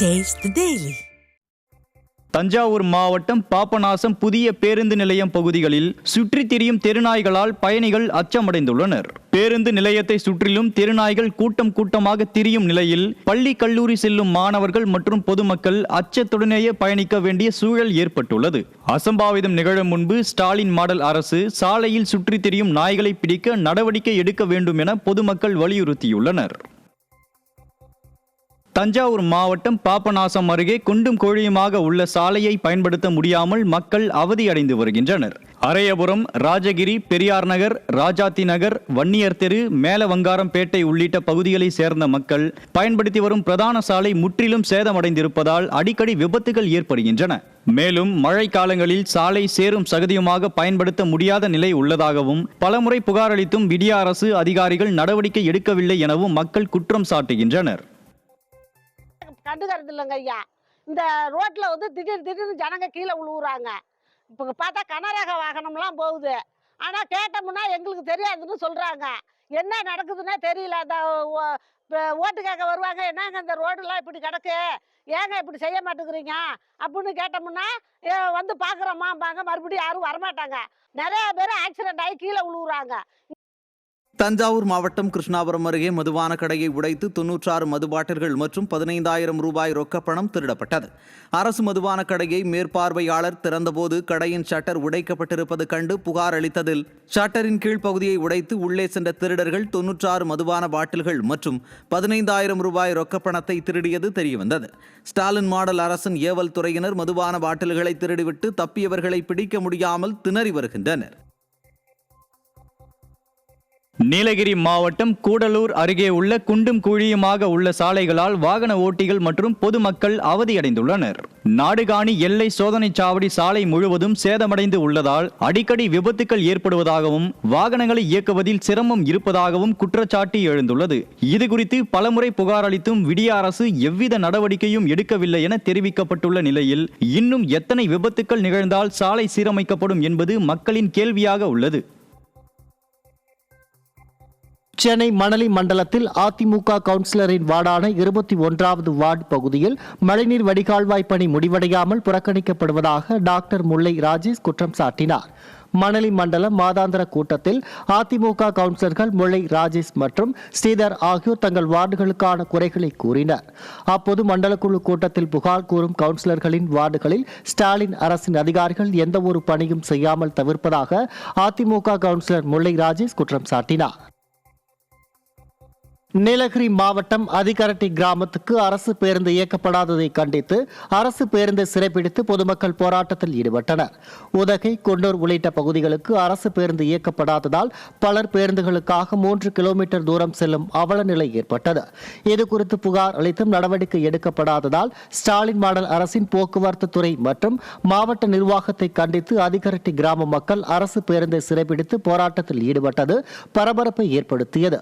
Taste the Daily. Thanjavur மாவட்டம் பாபநாசம் புதிய பேருந்து நிலையம் பகுதிகளில் சுற்றித் திரியும் தெருநாய்களால் பயணிகள் அச்சமடைந்துள்ளனர். பேருந்து நிலையத்தை சுற்றிலும் தெருநாய்கள் கூட்டம் கூட்டமாக திரியும் நிலையில் பள்ளி கல்லூரி செல்லும் மாணவர்கள் மற்றும் பொதுமக்கள் அச்சத்துடனேயே பயணிக்க வேண்டிய சூழல் ஏற்பட்டுள்ளது. அசம்பாவிதம் நிகழும் முன்பு ஸ்டாலின் மாடல் அரசு சாலையில் சுற்றித் திரியும் நாய்களை பிடிக்க நடவடிக்கை எடுக்க வேண்டும் என பொதுமக்கள் வலியுறுத்தியுள்ளனர். தஞ்சாவூர் மாவட்டம் பாபநாசம் அருகே குண்டும் கோழியுமாக உள்ள சாலையை பயன்படுத்த முடியாமல் மக்கள் அவதியடைந்து வருகின்றனர். அரையபுரம், ராஜகிரி, பெரியார் நகர், ராஜாத்தி நகர், வன்னியர் தெரு, மேலவங்காரம்பேட்டை உள்ளிட்ட பகுதிகளை சேர்ந்த மக்கள் பயன்படுத்தி வரும் பிரதான சாலை முற்றிலும் சேதமடைந்திருப்பதால் அடிக்கடி விபத்துகள் ஏற்படுகின்றன. மேலும் மழை காலங்களில் சாலை சேரும் சகதியுமாக பயன்படுத்த முடியாத நிலை உள்ளதாகவும் பலமுறை புகார் அளித்தும் விடிய அரசு அதிகாரிகள் நடவடிக்கை எடுக்கவில்லை எனவும் மக்கள் குற்றம் சாட்டுகின்றனர். கண்டுக்கிறது இல்லைங்க ஐயா. இந்த ரோட்ல வந்து திடீர்னு ஜனங்க கீழே விழுவுறாங்க. இப்போ பார்த்தா கனரக வாகனம்லாம் போகுது. ஆனால் கேட்டோம்னா எங்களுக்கு தெரியாதுன்னு சொல்றாங்க. என்ன நடக்குதுன்னே தெரியல. அந்த ஓட்டு கேட்க வருவாங்க, என்னங்க இந்த ரோடுலாம் இப்படி கிடக்கு, ஏங்க இப்படி செய்ய மாட்டேங்கிறீங்க அப்படின்னு கேட்டோம்னா வந்து பார்க்குறோமாம்பாங்க. மறுபடியும் யாரும் வரமாட்டாங்க. நிறைய பேர் ஆக்சிடென்ட் ஆகி கீழே விழுவுறாங்க. தஞ்சாவூர் மாவட்டம் கிருஷ்ணாபுரம் அருகே மதுபான கடையை உடைத்து 96 மதுபாட்டில்கள் மற்றும் 15,000 ரூபாய் ரொக்கப்பணம் திருடப்பட்டது. அரசு மதுபான கடையை மேற்பார்வையாளர் திறந்தபோது கடையின் ஷட்டர் உடைக்கப்பட்டிருப்பது கண்டு புகார் அளித்ததில் ஷட்டரின் கீழ்ப்பகுதியை உடைத்து உள்ளே சென்ற திருடர்கள் 96 மதுபான பாட்டில்கள் மற்றும் 15,000 ரூபாய் ரொக்கப்பணத்தை திருடியது தெரியவந்தது. ஸ்டாலின் மாடல் அரசின் ஏவல் துறையினர் மதுபான பாட்டில்களை திருடிவிட்டு தப்பியவர்களை பிடிக்க முடியாமல் திணறி வருகின்றனர். நீலகிரி மாவட்டம் கூடலூர் அருகே உள்ள குண்டும் குழியுமாக உள்ள சாலைகளால் வாகன ஓட்டிகள் மற்றும் பொதுமக்கள் அவதியடைந்துள்ளனர். நாடுகாணி எல்லை சோதனை சாவடி சாலை முழுவதும் சேதமடைந்து உள்ளதால் அடிக்கடி விபத்துக்கள் ஏற்படுவதாகவும் வாகனங்களை இயக்குவதில் சிரமம் இருப்பதாகவும் குற்றச்சாட்டு எழுந்துள்ளது. இதுகுறித்து பலமுறை புகார் அளித்தும் விடிய அரசு எவ்வித நடவடிக்கையும் எடுக்கவில்லை என தெரிவிக்கப்பட்டுள்ள நிலையில் இன்னும் எத்தனை விபத்துக்கள் நிகழ்ந்தால் சாலை சீரமைக்கப்படும் என்பது மக்களின் கேள்வியாக உள்ளது. சென்னை மணலி மண்டலத்தில் அதிமுக கவுன்சிலரின் வார்டான 21வது வார்டு பகுதியில் மழைநீர் வடிகால்வாய் பணி முடிவடையாமல் புறக்கணிக்கப்படுவதாக டாக்டர் முல்லை ராஜேஷ் குற்றம் சாட்டினார். மணலி மண்டல மாதாந்திர கூட்டத்தில் அதிமுக கவுன்சிலர்கள் முல்லை ராஜேஷ் மற்றும் ஸ்ரீதர் ஆகியோர் தங்கள் வார்டுகளுக்கான குறைகளை கூறினர். அப்போது மண்டல குழு கூட்டத்தில் புகார் கூறும் கவுன்சிலர்களின் வார்டுகளில் ஸ்டாலின் அரசின் அதிகாரிகள் எந்த ஒரு பணியும் செய்யாமல் தவிர்ப்பதாக அதிமுக கவுன்சிலர் முல்லை ராஜேஷ் குற்றம் சாட்டினார். நீலகிரி மாவட்டம் அதிகரட்டி கிராமத்துக்கு அரசு பேருந்து இயக்கப்படாததை கண்டித்து அரசு பேருந்தை சிறைப்பிடித்து பொதுமக்கள் போராட்டத்தில் ஈடுபட்டனர். உதகை, கொண்டூர் உள்ளிட்ட பகுதிகளுக்கு அரசு பேருந்து இயக்கப்படாததால் பலர் பேருந்துகளுக்காக 3 கிலோமீட்டர் தூரம் செல்லும் அவல நிலை ஏற்பட்டது. இதுகுறித்து புகார் அளித்தும் நடவடிக்கை எடுக்கப்படாததால் ஸ்டாலின் மாடல் அரசின் போக்குவரத்து துறை மற்றும் மாவட்ட நிர்வாகத்தை கண்டித்து அதிகரட்டி கிராம மக்கள் அரசு பேருந்தை சிறைப்பிடித்து போராட்டத்தில் ஈடுபட்டது பரபரப்பை ஏற்படுத்தியது.